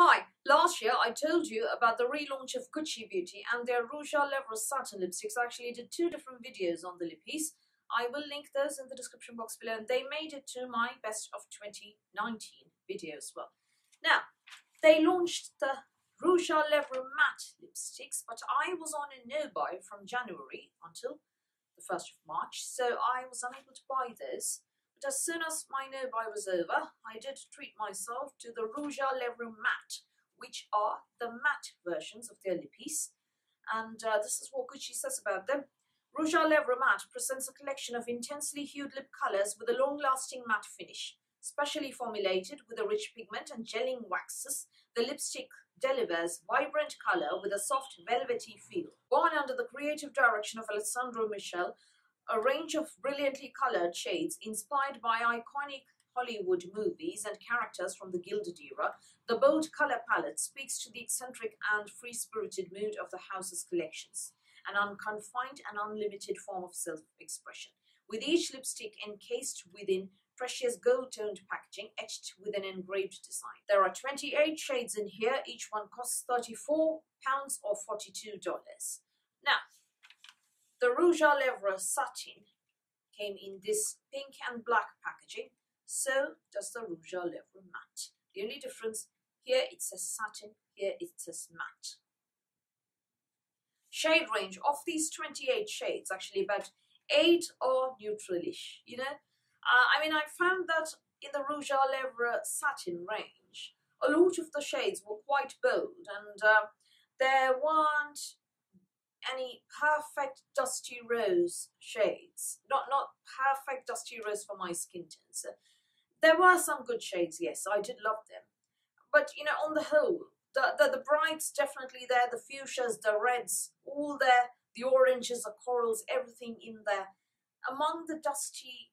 Hi, last year I told you about the relaunch of Gucci Beauty and their Rouge à Levres satin lipsticks. I actually did 2 different videos on the lippies. I will link those in the description box below, and they made it to my best of 2019 video as well. Now, they launched the Rouge à Levres matte lipsticks, but I was on a no-buy from January until the 1st of March, so I was unable to buy this. But as soon as my no-buy was over, I did treat myself to the Rouge à Levres matte, which are the matte versions of their lippies. And this is what Gucci says about them. Rouge à Levres matte presents a collection of intensely hued lip colors with a long-lasting matte finish. Specially formulated with a rich pigment and gelling waxes, the lipstick delivers vibrant color with a soft velvety feel. Born under the creative direction of Alessandro Michel, a range of brilliantly colored shades inspired by iconic Hollywood movies and characters from the Gilded era, the bold color palette speaks to the eccentric and free-spirited mood of the house's collections, an unconfined and unlimited form of self-expression, with each lipstick encased within precious gold-toned packaging etched with an engraved design. There are 28 shades in here. Each one costs £34 or $42. Now, the Rouge à Levres satin came in this pink and black packaging. So does the Rouge à Levres matte. The only difference, here it says satin, here it says matte. Shade range of these 28 shades, actually about 8 are neutralish, you know. I found that in the Rouge à Levres satin range, a lot of the shades were quite bold, and there weren't any perfect dusty rose shades. Not perfect dusty rose for my skin tones. There were some good shades, yes, I did love them. But, you know, on the whole, the brights definitely there, the fuchsias, the reds, all there, the oranges, the corals, everything in there. Among the dusty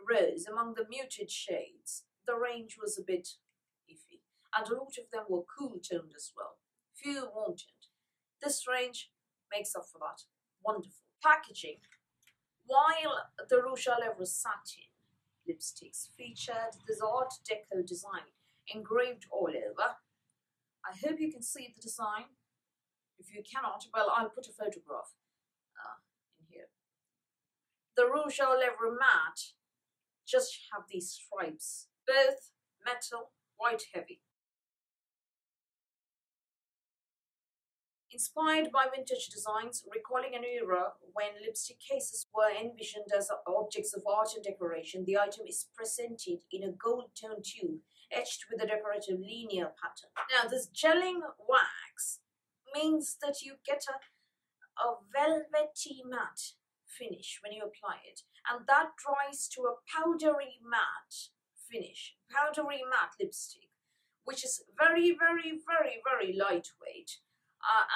rose, among the muted shades, the range was a bit iffy. And a lot of them were cool toned as well. Few wanted. This range makes up for that. Wonderful. Packaging. While the Rouge à Levres satin lipsticks featured this Art Deco design engraved all over. I hope you can see the design. If you cannot, well, I'll put a photograph in here. The Rouge à Levres matte just have these stripes, both metal, white heavy. Inspired by vintage designs, recalling an era when lipstick cases were envisioned as objects of art and decoration, the item is presented in a gold-toned tube etched with a decorative linear pattern. Now, this gelling wax means that you get a velvety matte finish when you apply it, and that dries to a powdery matte finish, powdery matte lipstick, which is very, very, very, very lightweight.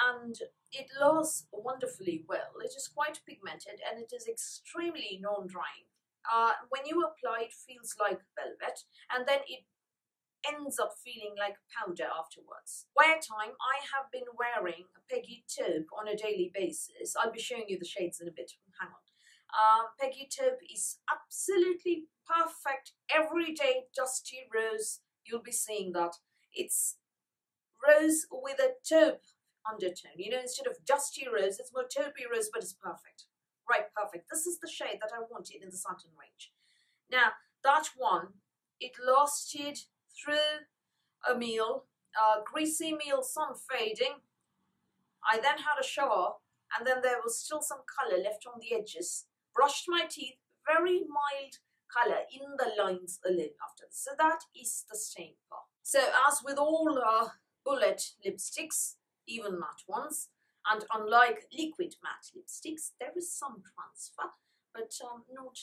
And it lasts wonderfully well. It is quite pigmented and it is extremely non-drying. When you apply it, feels like velvet, and then it ends up feeling like powder afterwards. Wear time, I have been wearing a Peggy taupe on a daily basis. I'll be showing you the shades in a bit. Hang on. Peggy taupe is absolutely perfect everyday dusty rose. You'll be seeing that. It's rose with a taupe undertone, you know, instead of dusty rose, it's more taupey rose, but it's perfect. Right, perfect. This is the shade that I wanted in the satin range. Now, that one, it lasted through a meal, greasy meal, sun fading. I then had a shower, and then there was still some color left on the edges. Brushed my teeth, very mild color in the lines alone after this. So that is the stain part. So as with all bullet lipsticks, even matte ones, and unlike liquid matte lipsticks, there is some transfer, but not,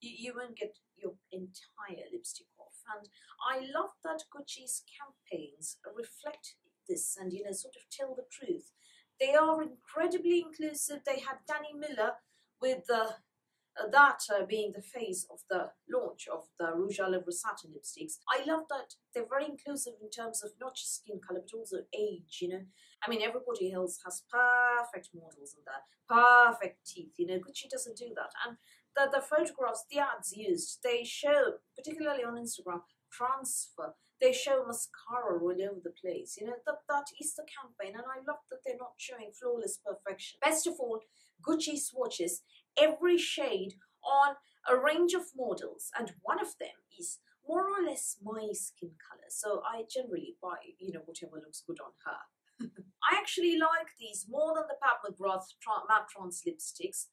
you won't get your entire lipstick off. And I love that Gucci's campaigns reflect this and, you know, sort of tell the truth. They are incredibly inclusive. They had Danny Miller with that being the face of the launch of the Rouge à Levres satin lipsticks. I love that they're very inclusive in terms of not just skin color, but also age, you know. I mean, everybody else has perfect models in there, perfect teeth, you know. Gucci doesn't do that. And the photographs, the ads used, they show, particularly on Instagram, transfer. They show mascara all over the place. You know, that is the campaign, and I love that they're not showing flawless perfection. Best of all, Gucci swatches every shade on a range of models, and one of them is more or less my skin color. So I generally buy, you know, whatever looks good on her. I actually like these more than the Pat McGrath Matte Trans lipsticks.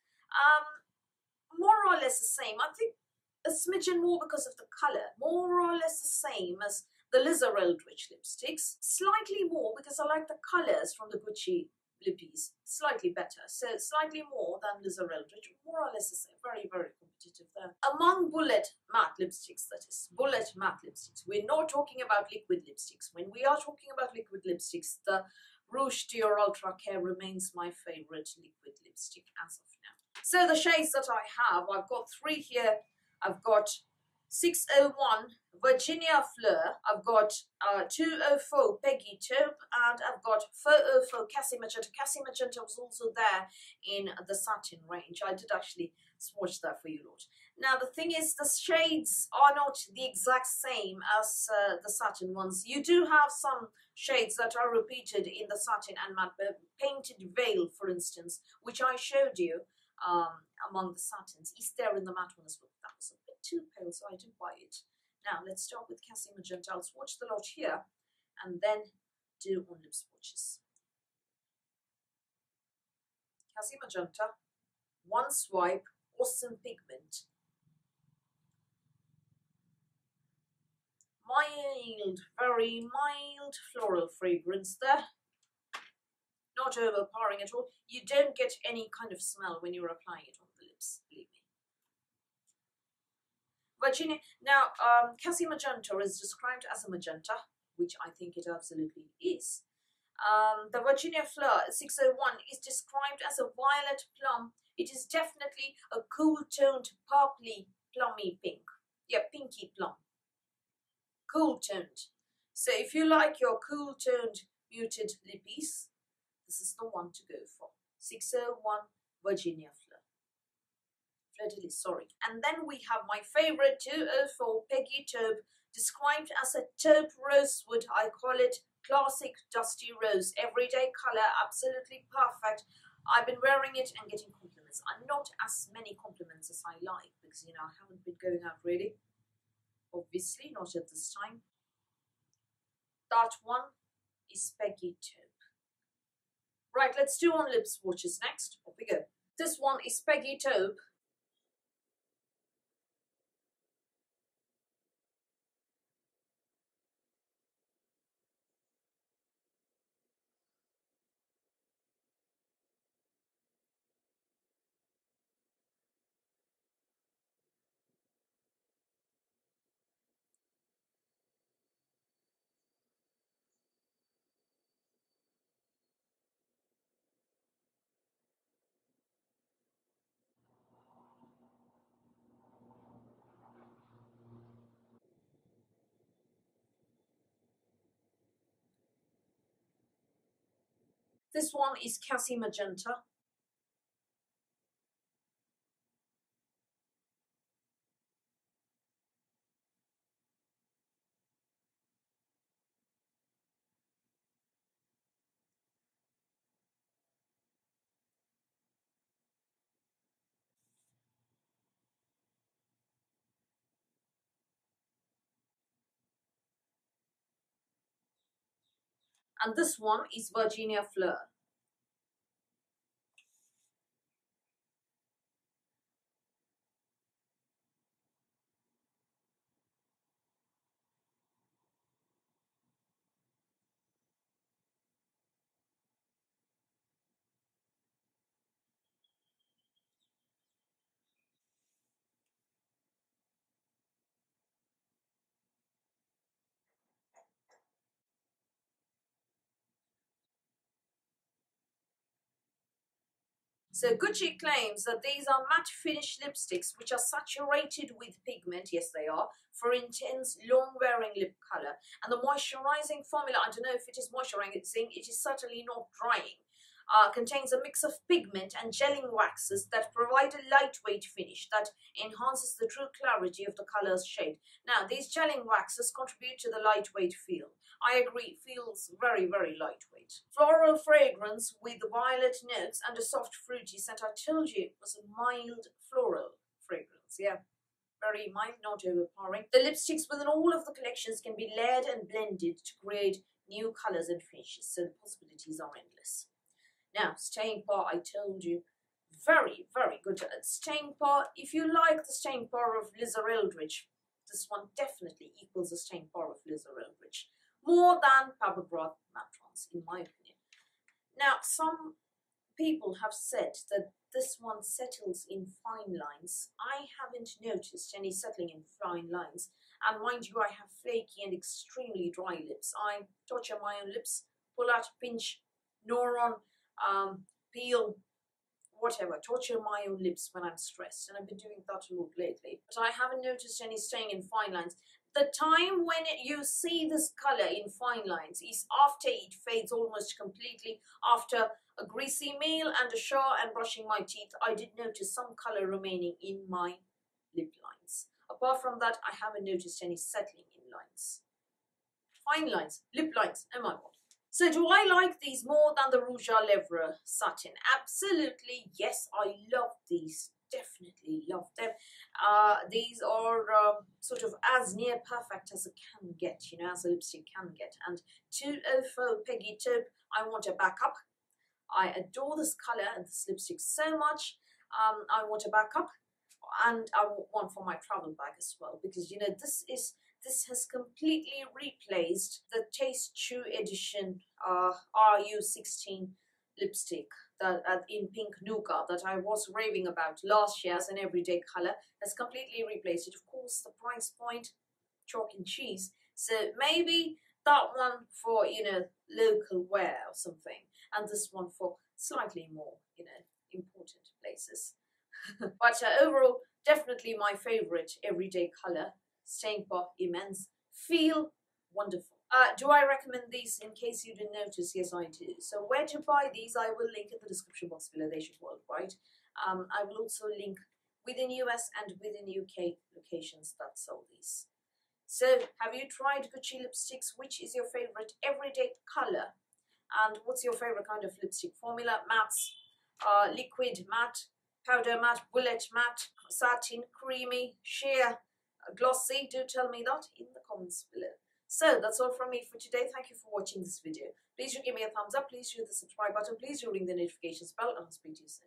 More or less the same. I think a smidgen more because of the color. More or less the same as the Liza Eldridge lipsticks. Slightly more because I like the colors from the Gucci lippies. Slightly better. So slightly more than Liza Eldridge. More or less the same. Very, very competitive there. Among bullet matte lipsticks, that is. Bullet matte lipsticks. We're not talking about liquid lipsticks. When we are talking about liquid lipsticks, the Rouge Dior Ultra Care remains my favorite liquid lipstick as of now. So the shades that I have, I've got 3 here. I've got 601 Virginia Fleur, I've got 204 Peggy Taupe, and I've got 404 Cassie Magenta. Cassie Magenta was also there in the satin range. I did actually swatch that for you, Lord. Now the thing is, the shades are not the exact same as the satin ones. You do have some shades that are repeated in the satin and matte. Painted Veil, for instance, which I showed you among the satins, is there in the matte one as well. That was a bit too pale, so I didn't buy it. Now let's start with Cassie Magenta. I'll swatch the lot here and then do on lip swatches. Cassie Magenta, one swipe, awesome pigment. Mild, very mild floral fragrance there. Not overpowering at all. You don't get any kind of smell when you're applying it on the lips, believe me. Virginia, now Cassie Magenta is described as a magenta, which I think it absolutely is. The Virginia Fleur 601 is described as a violet plum. It is definitely a cool toned purpley plummy pink. Yeah, pinky plum. Cool toned. So if you like your cool toned muted lippies, this is the one to go for. 601 Virginia Fleur. Sorry. And then we have my favorite 204 Peggy Taupe, described as a taupe rosewood. I call it classic dusty rose. Everyday color, absolutely perfect. I've been wearing it and getting compliments. Not as many compliments as I like because, you know, I haven't been going out really. Obviously, not at this time. That one is Peggy Taupe. Right, let's do on lip swatches next. Off we go. This one is Peggy Taupe. This one is Cassie Magenta. And this one is Virginia Fleur. So Gucci claims that these are matte finish lipsticks which are saturated with pigment, yes they are, for intense long wearing lip color. And the moisturizing formula, I don't know if it is moisturizing, it is certainly not drying. contains a mix of pigment and gelling waxes that provide a lightweight finish that enhances the true clarity of the color's shade. Now, these gelling waxes contribute to the lightweight feel. I agree, feels very, very lightweight. Floral fragrance with violet notes and a soft fruity scent. I told you it was a mild floral fragrance, yeah. Very mild, not overpowering. The lipsticks within all of the collections can be layered and blended to create new colors and finishes, so the possibilities are endless. Now, staying power, I told you, very, very good. Staying power, if you like the staying power of Lizard Eldridge, this one definitely equals the staying power of Lizard Eldridge. More than Papabrot matte, in my opinion. Now, some people have said that this one settles in fine lines. I haven't noticed any settling in fine lines. And mind you, I have flaky and extremely dry lips. I torture my own lips, pull out, pinch, neuron, peel, whatever, torture my own lips when I'm stressed, and I've been doing that a lot lately. But I haven't noticed any staying in fine lines. The time when you see this color in fine lines is after it fades almost completely, after a greasy meal and a shower and brushing my teeth. I did notice some color remaining in my lip lines. Apart from that, I haven't noticed any settling in lines. Fine lines, lip lines, oh my god. So do I like these more than the Rouge Levres satin? Absolutely, yes, I love these. Definitely love them. These are sort of as near perfect as it can get, you know, as a lipstick can get. And 204 Peggy Taupe, I want a backup. I adore this color and this lipstick so much. I want a backup, and I want one for my travel bag as well, because, you know, this has completely replaced the Taste True Edition RU16 lipstick that in pink nougat that I was raving about last year as an everyday color. Has completely replaced it. Of course, the price point, chalk and cheese. So maybe that one for, you know, local wear or something, and this one for slightly more, you know, important places. But overall, definitely my favorite everyday color. Staying power, immense. Feel wonderful. Do I recommend these in case you didn't notice? Yes, I do. So where to buy these, I will link in the description box below. They should work, right? I will also link within US and within UK locations that sell these. So have you tried Gucci lipsticks? Which is your favorite everyday color? And what's your favorite kind of lipstick? Formula, mattes, liquid matte, powder matte, bullet matte, satin, creamy, sheer, glossy? Do tell me that in the comments below. So that's all from me for today. Thank you for watching this video. Please do give me a thumbs up. Please do hit the subscribe button. Please do ring the notifications bell, and I'll speak to you soon.